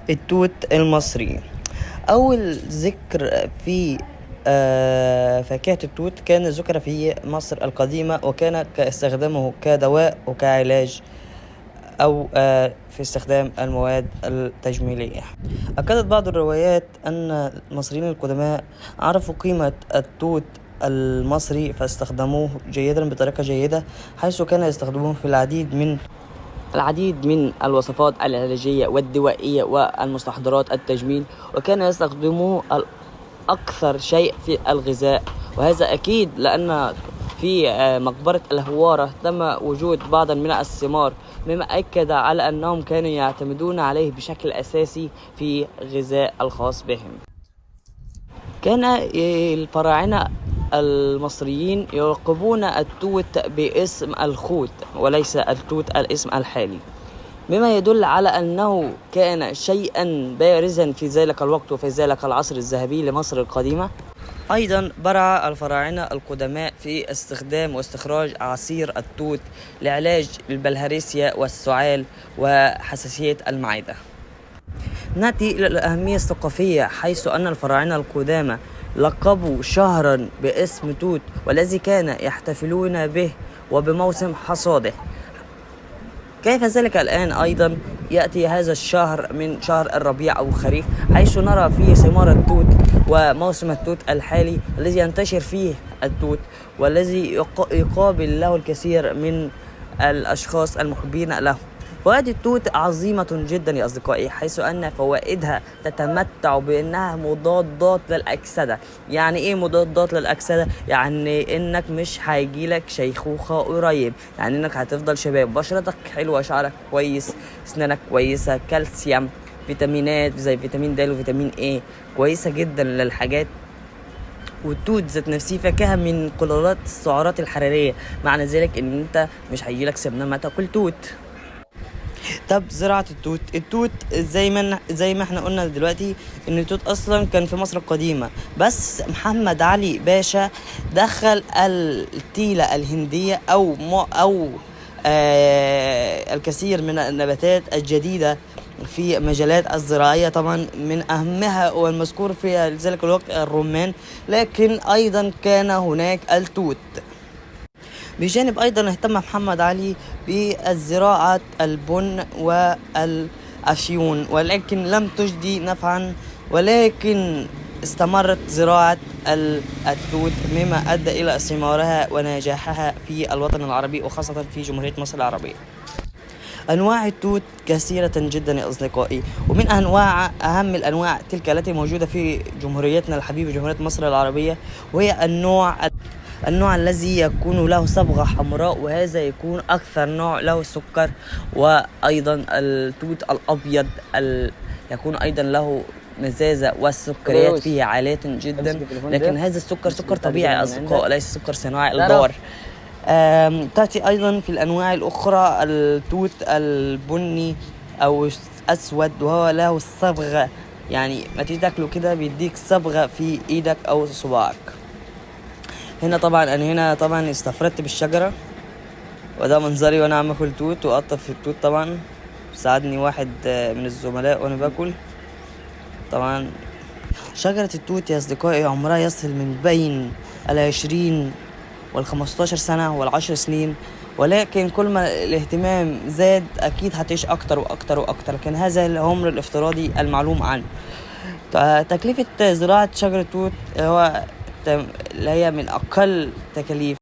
التوت المصري. أول ذكر في فاكهة التوت كان ذكر في مصر القديمة، وكان استخدامه كدواء وكعلاج، أو في استخدام المواد التجميلية. أكدت بعض الروايات أن المصريين القدماء عرفوا قيمة التوت المصري فاستخدموه جيدا بطريقة جيدة، حيث كان يستخدموه في العديد من الوصفات العلاجية والدوائية والمستحضرات التجميل، وكان يستخدموه أكثر شيء في الغذاء. وهذا أكيد لأن في مقبرة الهوارة تم وجود بعض من الثمار، مما أكد على أنهم كانوا يعتمدون عليه بشكل أساسي في غذاء الخاص بهم. كان الفراعنة المصريين يلقبون التوت باسم الخوت وليس التوت الاسم الحالي، مما يدل على أنه كان شيئا بارزا في ذلك الوقت وفي ذلك العصر الذهبي لمصر القديمة. أيضا برع الفراعنة القدماء في استخدام واستخراج عصير التوت لعلاج البلهارسيا والسعال وحساسية المعدة. نأتي إلى الأهمية الثقافية، حيث أن الفراعنة القدامى لقبوا شهرا باسم توت، والذي كان يحتفلون به وبموسم حصاده. كيف ذلك الآن؟ أيضا يأتي هذا الشهر من شهر الربيع أو الخريف، حيث نرى فيه ثمار التوت وموسم التوت الحالي الذي ينتشر فيه التوت، والذي يقابل له الكثير من الأشخاص المحبين له. فوائد التوت عظيمة جدا يا أصدقائي، حيث أن فوائدها تتمتع بأنها مضادات للأكسدة. يعني إيه مضادات للأكسدة؟ يعني إنك مش هيجيلك شيخوخة قريب، يعني إنك هتفضل شباب، بشرتك حلوة، شعرك كويس، أسنانك كويسة، كالسيوم، فيتامينات زي فيتامين د وفيتامين اي كويسة جدا للحاجات. والتوت ذات نفسه فاكهة من قلالات السعرات الحرارية، معنى ذلك إن أنت مش هيجيلك سمنة ما تاكل توت. طب زراعة التوت زي ما احنا قلنا دلوقتي ان التوت اصلا كان في مصر القديمة، بس محمد علي باشا دخل التيلة الهندية او الكثير من النباتات الجديدة في مجالات الزراعية. طبعا من أهمها والمذكور في ذلك الوقت الرمان، لكن أيضا كان هناك التوت. بجانب أيضا اهتم محمد علي بالزراعة البن والأفيون، ولكن لم تجدي نفعا، ولكن استمرت زراعة التوت، مما أدى إلى ثمارها ونجاحها في الوطن العربي وخاصة في جمهورية مصر العربية. أنواع التوت كثيرة جدا يا أصدقائي، ومن أهم الأنواع تلك التي موجودة في جمهوريتنا الحبيبة جمهورية مصر العربية، وهي النوع الذي يكون له صبغة حمراء، وهذا يكون أكثر نوع له سكر. وأيضا التوت الأبيض يكون أيضا له مزازة والسكريات فيه عالية جدا، لكن هذا السكر سكر طبيعي يا أصدقاء، ليس سكر صناعي الضار. تأتي أيضا في الأنواع الأخرى التوت البني أو أسود، وهو له الصبغة، يعني ما تيجي تاكله كده بيديك صبغة في إيدك أو صباعك. هنا طبعا استفردت بالشجرة، وده منظري وأنا عم أكل توت وأقطف في التوت. طبعا ساعدني واحد من الزملاء وأنا باكل. طبعا شجرة التوت يا أصدقائي عمرها يصل من بين 20 وال15 سنة وال10 سنين، ولكن كل ما الاهتمام زاد أكيد هتعيش أكتر وأكتر وأكتر، لكن هذا العمر الافتراضي المعلوم عنه. تكلفة زراعة شجرة توت اللي هي من أقل تكاليف